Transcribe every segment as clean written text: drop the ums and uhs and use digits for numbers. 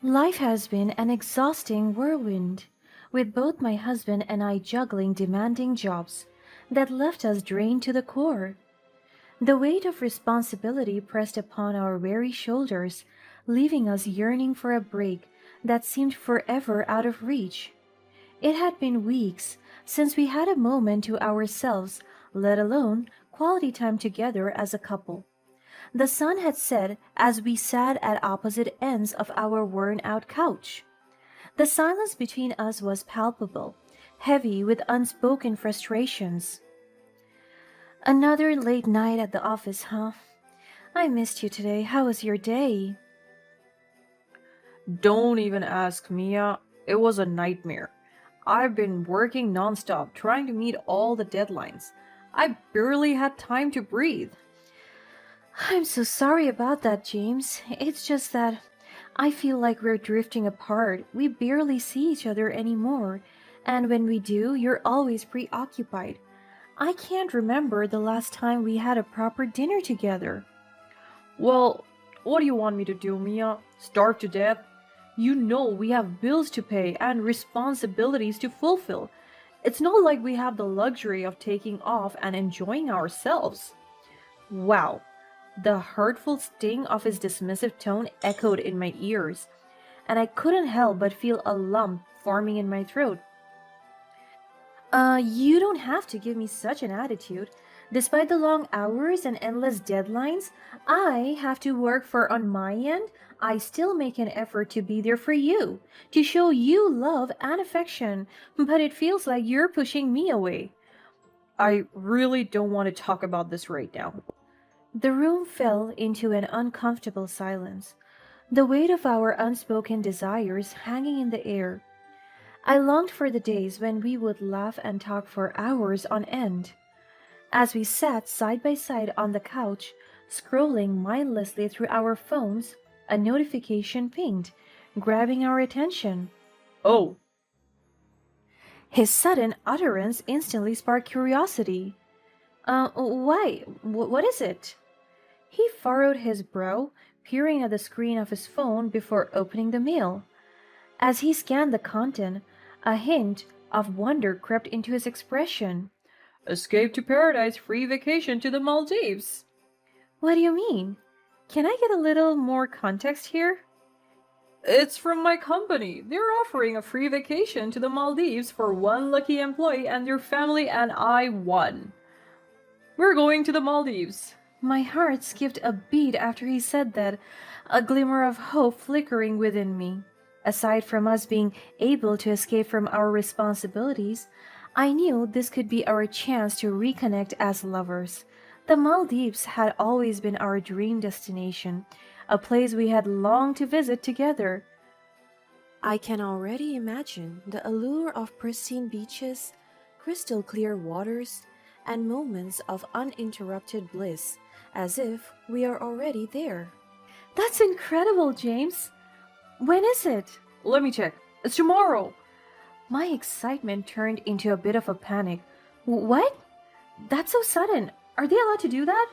Life has been an exhausting whirlwind, with both my husband and I juggling demanding jobs that left us drained to the core. The weight of responsibility pressed upon our weary shoulders, leaving us yearning for a break that seemed forever out of reach. It had been weeks since we had a moment to ourselves, let alone quality time together as a couple. The sun had set as we sat at opposite ends of our worn out couch. The silence between us was palpable, heavy with unspoken frustrations. Another late night at the office, huh? I missed you today. How was your day? Don't even ask, Mia. It was a nightmare. I've been working nonstop trying to meet all the deadlines. I barely had time to breathe. I'm so sorry about that, James. It's just that I feel like we're drifting apart. We barely see each other anymore. And when we do, you're always preoccupied. I can't remember the last time we had a proper dinner together. Well, what do you want me to do, Mia? Starve to death? You know we have bills to pay and responsibilities to fulfill. It's not like we have the luxury of taking off and enjoying ourselves. Wow, the hurtful sting of his dismissive tone echoed in my ears, and I couldn't help but feel a lump forming in my throat. You don't have to give me such an attitude. Despite the long hours and endless deadlines I have to work for on my end, I still make an effort to be there for you, to show you love and affection, but it feels like you're pushing me away. I really don't want to talk about this right now. The room fell into an uncomfortable silence, the weight of our unspoken desires hanging in the air. I longed for the days when we would laugh and talk for hours on end. As we sat side by side on the couch, scrolling mindlessly through our phones, a notification pinged, grabbing our attention. Oh, His sudden utterance instantly sparked curiosity. Why? What is it? He furrowed his brow, peering at the screen of his phone before opening the mail. As he scanned the content, a hint of wonder crept into his expression. escape to paradise free vacation to the Maldives. What do you mean? Can I get a little more context here? It's from my company. They're offering a free vacation to the Maldives for one lucky employee and their family, and I won. We're going to the Maldives. My heart skipped a beat after he said that, a glimmer of hope flickering within me. Aside from us being able to escape from our responsibilities, I knew this could be our chance to reconnect as lovers. The Maldives had always been our dream destination, a place we had longed to visit together. I can already imagine the allure of pristine beaches, crystal clear waters, and moments of uninterrupted bliss, as if we are already there. That's incredible, James! When is it? Let me check. It's tomorrow. My excitement turned into a bit of a panic. What? That's so sudden. Are they allowed to do that?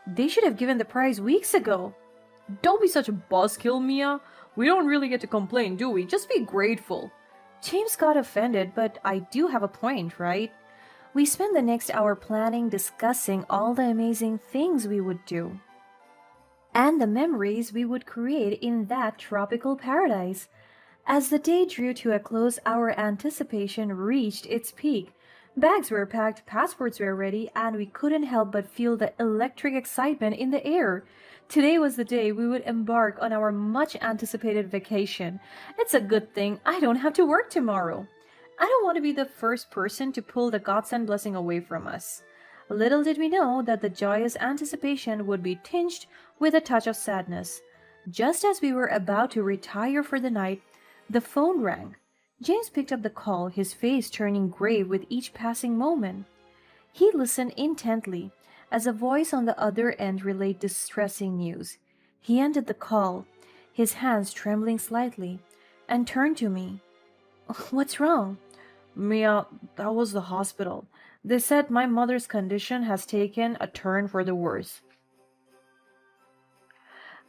They should have given the prize weeks ago. Don't be such a buzzkill, Mia. We don't really get to complain, do we? Just be grateful. James got offended, but I do have a point, right? We spent the next hour planning, discussing all the amazing things we would do and the memories we would create in that tropical paradise. As the day drew to a close, our anticipation reached its peak. Bags were packed, passports were ready, and we couldn't help but feel the electric excitement in the air. Today was the day we would embark on our much anticipated vacation. It's a good thing I don't have to work tomorrow. I don't want to be the first person to pull the godsend blessing away from us. Little did we know that the joyous anticipation would be tinged with a touch of sadness. Just as we were about to retire for the night, the phone rang. James picked up the call, his face turning grave with each passing moment. He listened intently as a voice on the other end relayed distressing news. He ended the call, his hands trembling slightly, and turned to me. What's wrong? Mia, that was the hospital. They said my mother's condition has taken a turn for the worse.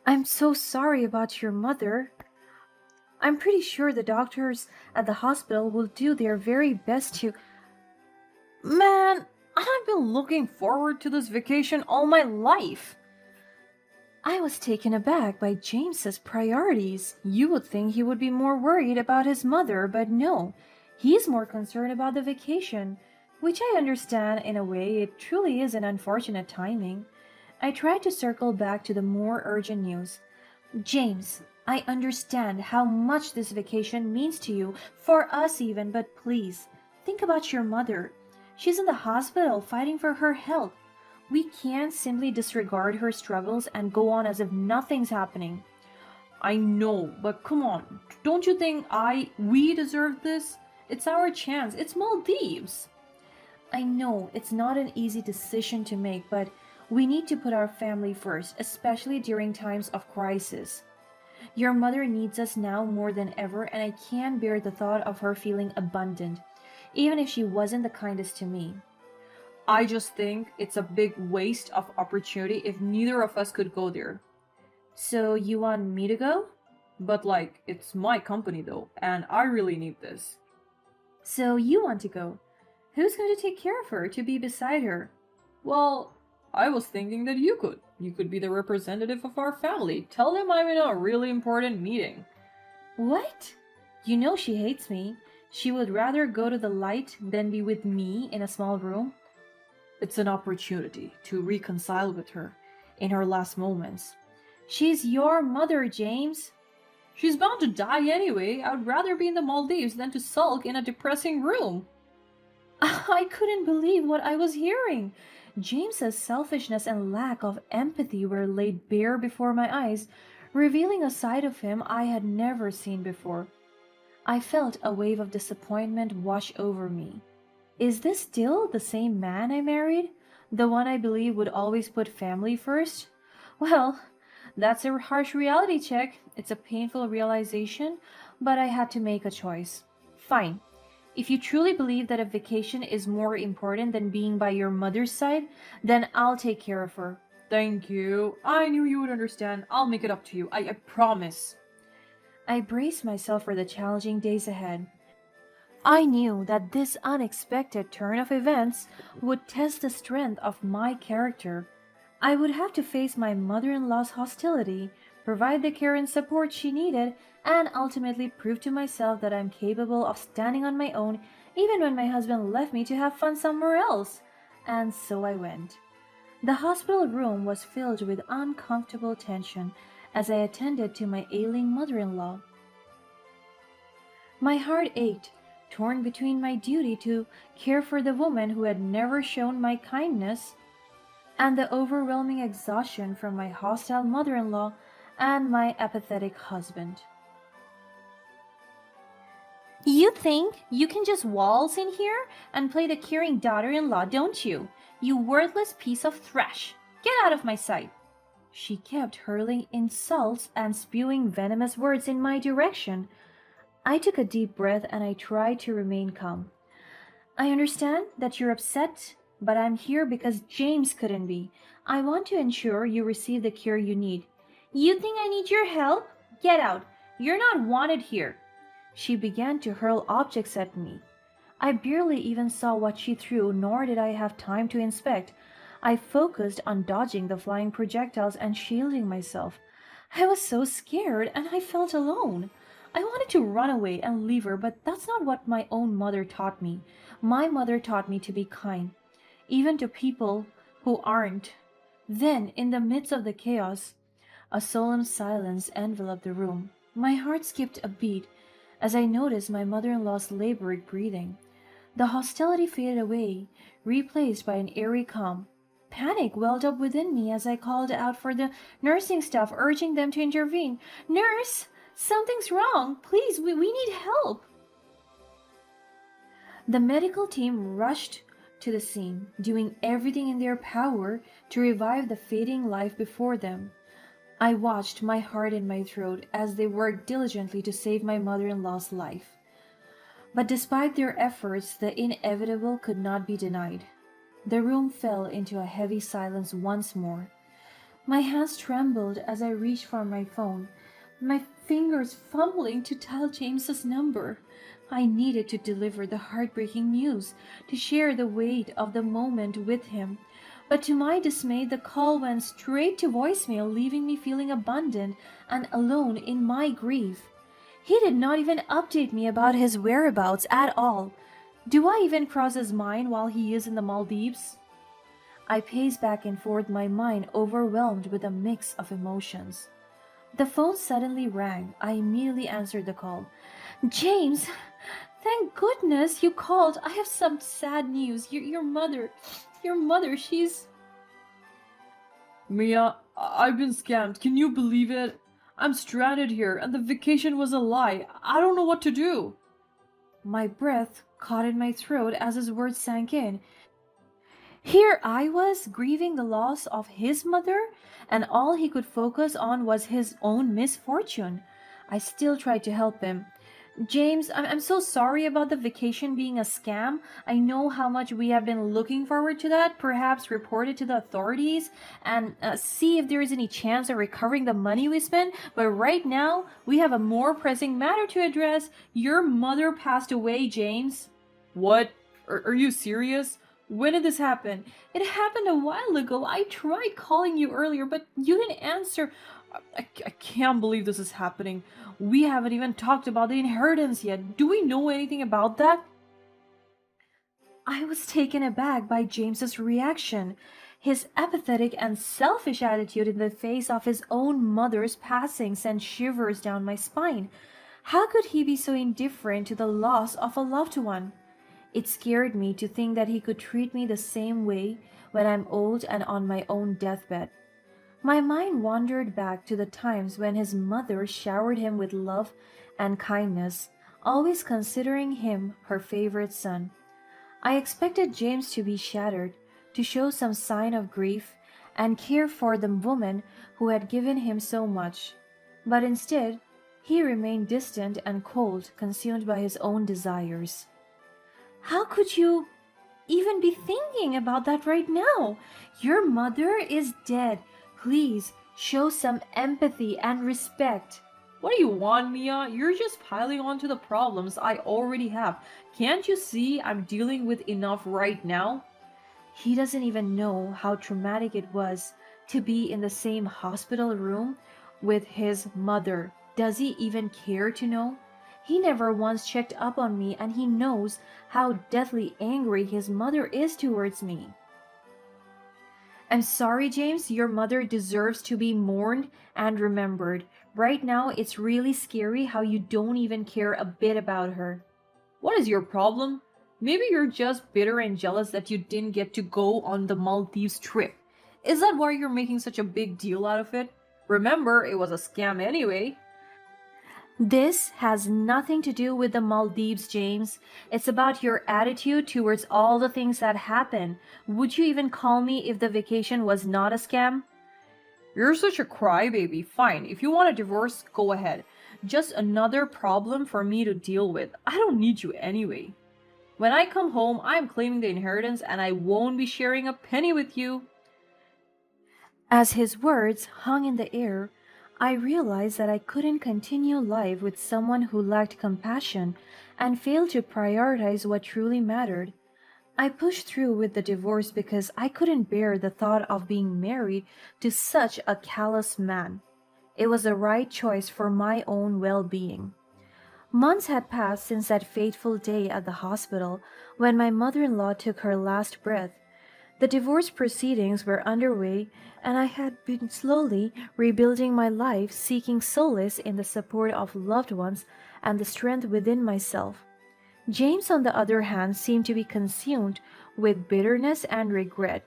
I'm so sorry about your mother. I'm pretty sure the doctors at the hospital will do their very best to. Man, I've been looking forward to this vacation all my life. I was taken aback by James's priorities. You would think he would be more worried about his mother, but no. He's more concerned about the vacation, which I understand in a way. It truly is an unfortunate timing. I tried to circle back to the more urgent news. James, I understand how much this vacation means to you, for us even, but please, think about your mother. She's in the hospital fighting for her health. We can't simply disregard her struggles and go on as if nothing's happening. I know, but come on. Don't you think we deserve this? It's our chance. It's Maldives. I know it's not an easy decision to make, but we need to put our family first, especially during times of crisis. Your mother needs us now more than ever, and I can't bear the thought of her feeling abandoned, even if she wasn't the kindest to me. I just think it's a big waste of opportunity if neither of us could go there. So you want me to go? But like, it's my company though, and I really need this. So you want to go? Who's going to take care of her, to be beside her? Well, I was thinking that you could. You could be the representative of our family. Tell them I'm in a really important meeting. What? You know she hates me. She would rather go to the light than be with me in a small room. It's an opportunity to reconcile with her in her last moments. She's your mother, James. She's bound to die anyway. I would rather be in the Maldives than to sulk in a depressing room. I couldn't believe what I was hearing. James's selfishness and lack of empathy were laid bare before my eyes, revealing a side of him I had never seen before. I felt a wave of disappointment wash over me. Is this still the same man I married? The one I believe would always put family first? Well, that's a harsh reality check. It's a painful realization, but I had to make a choice. Fine. If you truly believe that a vacation is more important than being by your mother's side, then I'll take care of her. Thank you. I knew you would understand. I'll make it up to you. I promise. I braced myself for the challenging days ahead. I knew that this unexpected turn of events would test the strength of my character. I would have to face my mother-in-law's hostility, provide the care and support she needed, and ultimately prove to myself that I'm capable of standing on my own even when my husband left me to have fun somewhere else. And so I went. The hospital room was filled with uncomfortable tension as I attended to my ailing mother-in-law. My heart ached, torn between my duty to care for the woman who had never shown my kindness and the overwhelming exhaustion from my hostile mother-in-law and my apathetic husband. You think you can just waltz in here and play the caring daughter-in-law, don't you? You worthless piece of trash! Get out of my sight! She kept hurling insults and spewing venomous words in my direction. I took a deep breath and I tried to remain calm. I understand that you're upset, but I'm here because James couldn't be. I want to ensure you receive the care you need. You think I need your help? Get out. You're not wanted here. She began to hurl objects at me. I barely even saw what she threw, nor did I have time to inspect. I focused on dodging the flying projectiles and shielding myself. I was so scared and I felt alone. I wanted to run away and leave her, but that's not what my own mother taught me. My mother taught me to be kind, even to people who aren't. Then, in the midst of the chaos, a solemn silence enveloped the room. My heart skipped a beat as I noticed my mother-in-law's labored breathing. The hostility faded away, replaced by an eerie calm. Panic welled up within me as I called out for the nursing staff, urging them to intervene. "Nurse! Something's wrong! Please, we need help!" The medical team rushed to the scene, doing everything in their power to revive the fading life before them. I watched, my heart in my throat, as they worked diligently to save my mother-in-law's life. But despite their efforts, the inevitable could not be denied. The room fell into a heavy silence once more. My hands trembled as I reached for my phone, my fingers fumbling to tell James's number. I needed to deliver the heartbreaking news, to share the weight of the moment with him. But to my dismay, the call went straight to voicemail, leaving me feeling abandoned and alone in my grief. He did not even update me about his whereabouts at all. Do I even cross his mind while he is in the Maldives? I paced back and forth, my mind overwhelmed with a mix of emotions. The phone suddenly rang. I immediately answered the call. James, thank goodness you called. I have some sad news. Your mother, she's. Mia, I've been scammed. Can you believe it? I'm stranded here, and the vacation was a lie. I don't know what to do. My breath caught in my throat as his words sank in. Here I was, grieving the loss of his mother, and all he could focus on was his own misfortune. I still tried to help him. James, I'm so sorry about the vacation being a scam. I know how much we have been looking forward to that. Perhaps report it to the authorities and see if there is any chance of recovering the money we spent. But right now, we have a more pressing matter to address. Your mother passed away, James. What? Are you serious? When did this happen? It happened a while ago. I tried calling you earlier, but you didn't answer. I can't believe this is happening. We haven't even talked about the inheritance yet. Do we know anything about that? I was taken aback by James's reaction. His apathetic and selfish attitude in the face of his own mother's passing sent shivers down my spine. How could he be so indifferent to the loss of a loved one? It scared me to think that he could treat me the same way when I'm old and on my own deathbed. My mind wandered back to the times when his mother showered him with love and kindness, always considering him her favorite son. I expected James to be shattered, to show some sign of grief, and care for the woman who had given him so much. But instead, he remained distant and cold, consumed by his own desires. How could you even be thinking about that right now? Your mother is dead. Please show some empathy and respect. What do you want, Mia? You're just piling on to the problems I already have. Can't you see I'm dealing with enough right now? He doesn't even know how traumatic it was to be in the same hospital room with his mother. Does he even care to know? He never once checked up on me, and he knows how deathly angry his mother is towards me. I'm sorry, James. Your mother deserves to be mourned and remembered. Right now, it's really scary how you don't even care a bit about her. What is your problem? Maybe you're just bitter and jealous that you didn't get to go on the Maldives trip. Is that why you're making such a big deal out of it? Remember, it was a scam anyway. This has nothing to do with the Maldives, James. It's about your attitude towards all the things that happen. Would you even call me if the vacation was not a scam? You're such a crybaby. Fine, if you want a divorce, go ahead. Just another problem for me to deal with. I don't need you anyway. When I come home, I'm claiming the inheritance and I won't be sharing a penny with you. As his words hung in the air, I realized that I couldn't continue life with someone who lacked compassion and failed to prioritize what truly mattered. I pushed through with the divorce because I couldn't bear the thought of being married to such a callous man. It was the right choice for my own well-being. Months had passed since that fateful day at the hospital when my mother-in-law took her last breath. The divorce proceedings were underway, and I had been slowly rebuilding my life, seeking solace in the support of loved ones and the strength within myself. James, on the other hand, seemed to be consumed with bitterness and regret.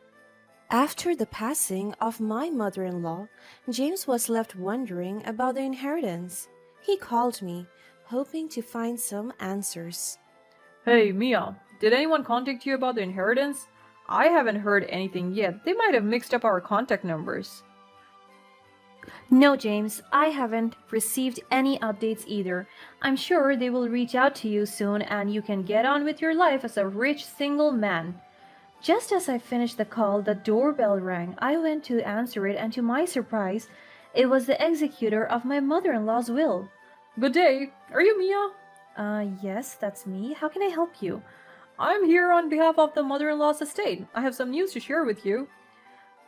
After the passing of my mother-in-law, James was left wondering about the inheritance. He called me, hoping to find some answers. Hey, Mia, did anyone contact you about the inheritance? I haven't heard anything yet. They might have mixed up our contact numbers. No, James, I haven't received any updates either. I'm sure they will reach out to you soon and you can get on with your life as a rich single man. Just as I finished the call, the doorbell rang. I went to answer it, and to my surprise, It was the executor of my mother-in-law's will. Good day. Are you Mia? Yes, that's me. How can I help you? I'm here on behalf of the mother-in-law's estate. I have some news to share with you.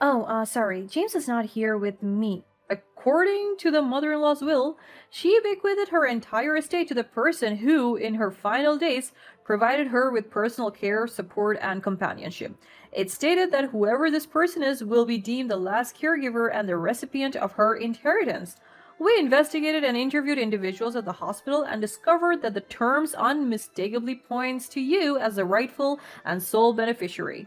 Oh, sorry. James is not here with me. According to the mother-in-law's will, she bequeathed her entire estate to the person who, in her final days, provided her with personal care, support, and companionship. It stated that whoever this person is will be deemed the last caregiver and the recipient of her inheritance. We investigated and interviewed individuals at the hospital and discovered that the terms unmistakably points to you as the rightful and sole beneficiary.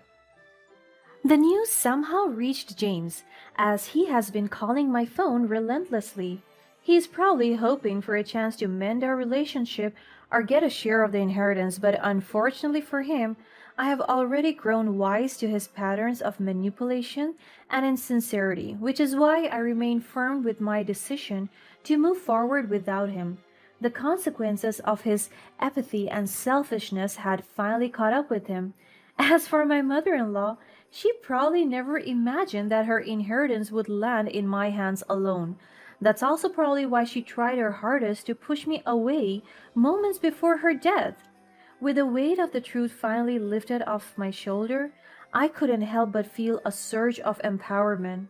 The news somehow reached James, as he has been calling my phone relentlessly. He's probably hoping for a chance to mend our relationship or get a share of the inheritance, but unfortunately for him, I have already grown wise to his patterns of manipulation and insincerity, which is why I remain firm with my decision to move forward without him. The consequences of his apathy and selfishness had finally caught up with him. As for my mother in law, she probably never imagined that her inheritance would land in my hands alone. That's also probably why she tried her hardest to push me away moments before her death. With the weight of the truth finally lifted off my shoulder, I couldn't help but feel a surge of empowerment.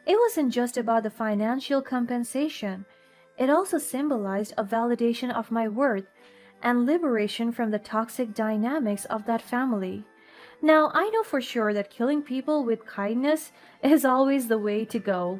It wasn't just about the financial compensation, it also symbolized a validation of my worth and liberation from the toxic dynamics of that family. Now, I know for sure that killing people with kindness is always the way to go.